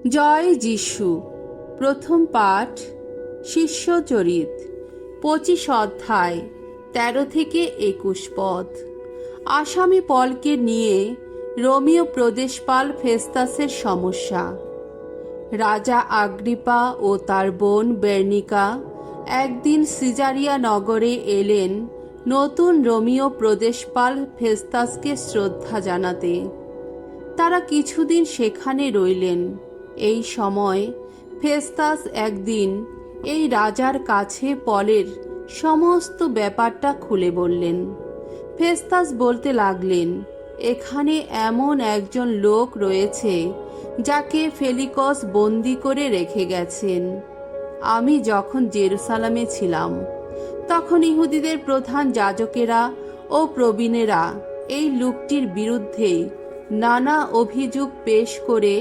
জয় যিশু। প্রথম পাঠ, শিষ্যচরিত, 25 অধ্যায়, 13 থেকে 21 পদ। আসামি পলকে নিয়ে রোমীয় প্রদেশপাল ফেস্তাসের সমস্যা। রাজা আগ্রিপা ও তার বোন বের্নিকা একদিন সিজারিয়া নগরে এলেন নতুন রোমীয় প্রদেশপাল ফেস্তাসকে শ্রদ্ধা জানাতে। তারা কিছুদিন সেখানে রইলেন। এই সময় ফেস্তাস একদিন এই রাজার কাছে পলের সমস্ত ব্যাপারটা খুলে বললেন। ফেস্তাস বলতে লাগলেন, এখানে এমন একজন লোক রয়েছে যাকে ফেলিকস বন্দি করে রেখে গেছেন। আমি যখন জেরুসালেমে ছিলাম তখন ইহুদিদের প্রধান যাজকেরা ও প্রবীণেরা এই লোকটির বিরুদ্ধে নানা অভিযোগ পেশ করে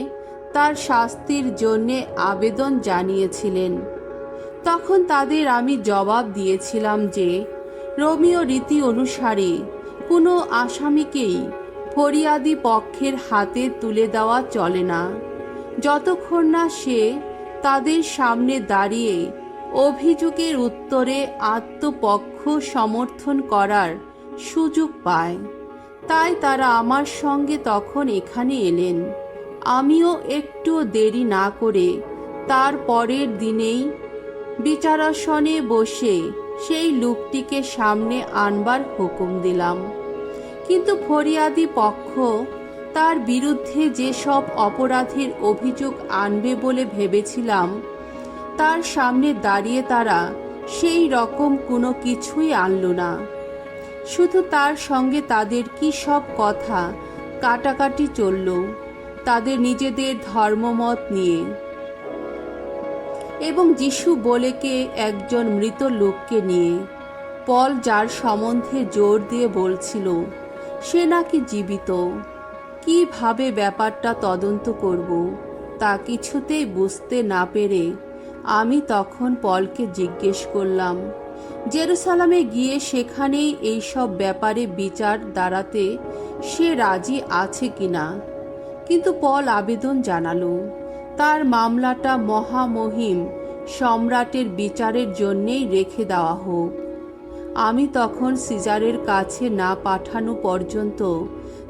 তার শাস্তির জন্যে আবেদন জানিয়েছিলেন। তখন তাদের আমি জবাব দিয়েছিলাম যে রোমীয় রীতি অনুসারে কোনো আসামিকেই ফরিয়াদি পক্ষের হাতে তুলে দেওয়া চলে না, যতক্ষণ না সে তাদের সামনে দাঁড়িয়ে অভিযোগের উত্তরে আত্মপক্ষ সমর্থন করার সুযোগ পায়। তাই তারা আমার সঙ্গে তখন এখানে এলেন। আমিও একটুও দেরি না করে তার পরের দিনেই বিচারাসনে বসে সেই লোকটিকে সামনে আনবার হুকুম দিলাম। কিন্তু ফরিয়াদি পক্ষ তার বিরুদ্ধে যেসব অপরাধের অভিযোগ আনবে বলে ভেবেছিলাম, তার সামনে দাঁড়িয়ে তারা সেই রকম কোনো কিছুই আনল না। শুধু তার সঙ্গে তাদের কি সব কথা কাটাকাটি চলল তাদের নিজেদের ধর্মমত নিয়ে, এবং যিশু বলেকে একজন মৃত লোককে নিয়ে। পল যার সম্বন্ধে জোর দিয়ে বলছিল সে নাকি জীবিত। কিভাবে ব্যাপারটা তদন্ত করব তা কিছুতেই বুঝতে না পেরে আমি তখন পলকে জিজ্ঞেস করলাম, জেরুসালেমে গিয়ে সেখানেই এইসব ব্যাপারে বিচার দাঁড়াতে সে রাজি আছে কিনা। কিন্তু পল আবেদন জানালো তার মামলাটা মহামহিম সম্রাটের বিচারের জন্যেই রেখে দেওয়া হোক। আমি তখন সিজারের কাছে না পাঠানো পর্যন্ত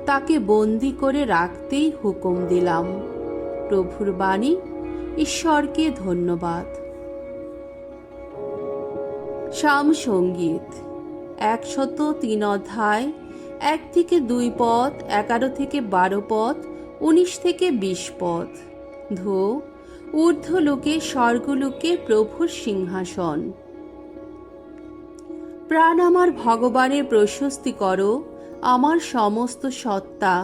তাকে বন্দি করে রাখতেই হুকুম দিলাম। প্রভুর বাণী। ঈশ্বরকে ধন্যবাদ। সাম সঙ্গীত 103 অধ্যায়, 1 থেকে 2 পদ, 11 থেকে 12 পদ, 19 থেকে 20 পদ। ধো ঊর্ধ্বলোকে স্বর্গলোকে প্রভুর সিংহাসন। প্রাণ আমার ভগবানের প্রশস্তি করো, আমার সমস্ত সত্তা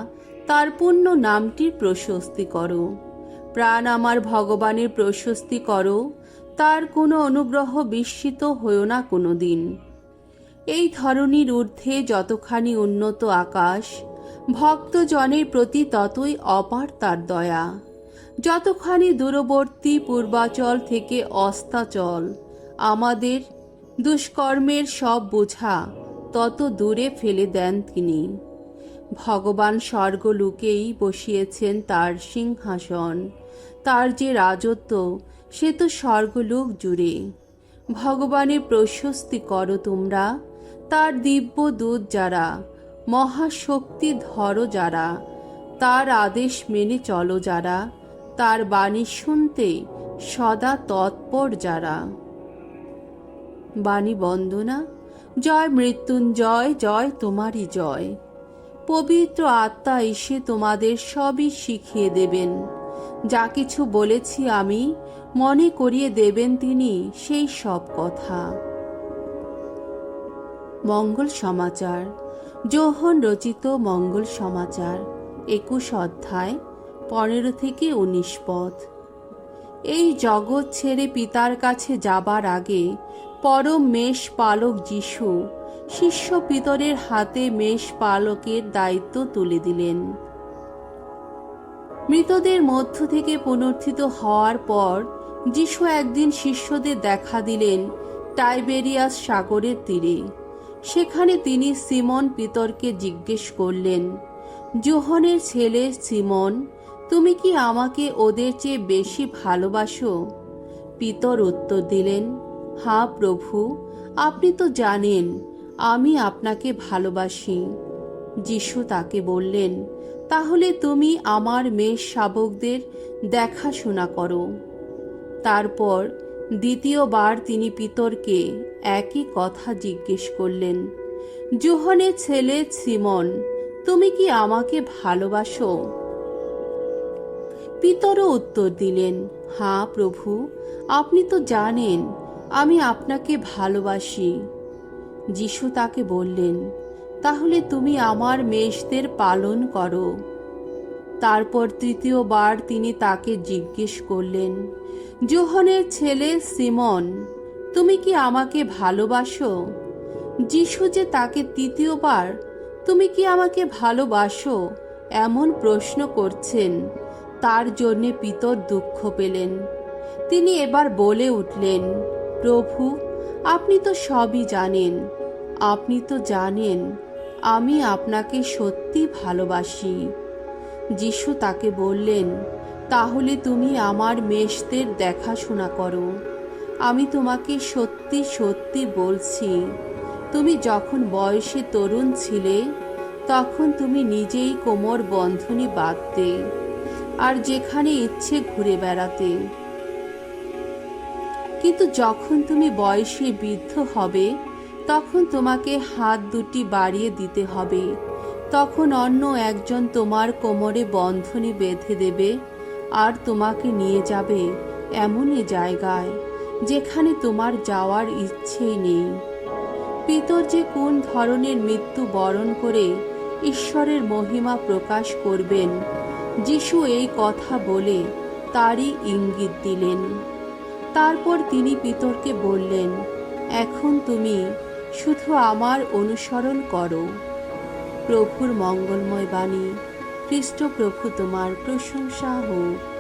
তার পূর্ণ নামটির প্রশস্তি করো। প্রাণ আমার ভগবানের প্রশস্তি করো, তার কোনো অনুগ্রহ বিস্মিত হইও না কোনো দিন। এই ধরনীর ঊর্ধ্বে যতখানি উন্নত আকাশ, ভক্তজনের প্রতি ততই অপার তার দয়া। যতখানি দূরবর্তী পূর্বাচল থেকে অস্তাচল আমাদের দুষ্কর্মের সব বোঝা তত দূরে ফেলে দেন তিনি। ভগবান স্বর্গলোকেই বসিয়েছেন তার সিংহাসন। তার যে রাজত্ব সে তো স্বর্গলোক জুড়ে। ভগবানের প্রশস্তি করো তোমরা, তার দিব্য দূত যারা, মহাশক্তি ধরো যারা, তার আদেশ মেনে চলো যারা, তার বাণী শুনতে সদা তৎপর যারা। বাণী বন্দনা। জয় মৃত্যুঞ্জয়, জয় তোমারই জয়। পবিত্র আত্মা এসে তোমাদের সবই শিখিয়ে দেবেন। যা কিছু বলেছি আমি, মনে করিয়ে দেবেন তিনি সেই সব কথা। মঙ্গল সমাচার। যোহন রচিত মঙ্গল সমাচার 21 অধ্যায়, 15 থেকে 19 পদ। এই জগৎ ছেড়ে পিতার কাছে যাবার আগে পরম মেষ পালক যিশু শিষ্য পিতরের হাতে মেষ পালকের দায়িত্ব তুলে দিলেন। মৃতদের মধ্য থেকে পুনরুত্থিত হওয়ার পর যিশু একদিন শিষ্যদের দেখা দিলেন টাইবেরিয়াস সাগরের তীরে। সেখানে তিনি সিমন পিতরকে জিজ্ঞেস করলেন, যোহনের ছেলে সিমন, তুমি কি আমাকে ওদের চেয়ে বেশি ভালোবাসো? পিতর উত্তর দিলেন, হ্যাঁ প্রভু, আপনি তো জানেন আমি আপনাকে ভালোবাসি। যিশু তাকে বললেন, তাহলে তুমি আমার মেষ শাবকদের দেখাশোনা করো। তারপর দ্বিতীয়বার তিনি পিতরকে একই কথা জিজ্ঞেস করলেন, যোহনের ছেলে সিমন, তুমি কি আমাকে ভালোবাসো? পিতরও উত্তর দিলেন, হ্যাঁ প্রভু, আপনি তো জানেন আমি আপনাকে ভালোবাসি। যিশু তাকে বললেন, তাহলে তুমি আমার মেষদের পালন করো। তারপর তৃতীয়বার তিনি তাকে জিজ্ঞেস করলেন, যোহনের ছেলে সিমন, তুমি কি আমাকে ভালোবাসো? যিশু যে তাকে তৃতীয়বার তুমি কি আমাকে ভালোবাসো এমন প্রশ্ন করছেন, তার জন্যে পিতর দুঃখ পেলেন। তিনি এবার বলে উঠলেন, প্রভু, আপনি তো সবই জানেন। আপনি তো জানেন আমি আপনাকে সত্যি ভালোবাসি। যিশু তাকে বললেন, তাহলে তুমি আমার মেষদের দেখাশোনা করো। আমি তোমাকে সত্যি সত্যি বলছি, তুমি যখন বয়সে তরুণ ছিলে তখন তুমি নিজেই কোমর বন্ধনী বাঁধতে আর যেখানে ইচ্ছে ঘুরে বেড়াতে। কিন্তু যখন তুমি বয়সে বৃদ্ধ হবে তখন তোমাকে হাত দুটি বাড়িয়ে দিতে হবে। তখন অন্য একজন তোমার কোমরে বন্ধনী বেঁধে দেবে আর তোমাকে নিয়ে যাবে এমনই জায়গায় যেখানে তোমার যাওয়ার ইচ্ছেই নেই। পিতর যে কোন ধরনের মৃত্যু বরণ করে ঈশ্বরের মহিমা প্রকাশ করবেন, যিশু এই কথা বলে তারই ইঙ্গিত দিলেন। তারপর তিনি পিতরকে বললেন, এখন তুমি শুধু আমার অনুসরণ করো। প্রভুর মঙ্গলময় বাণী। খ্রিস্ট প্রভু তোমার প্রশংসা হোক।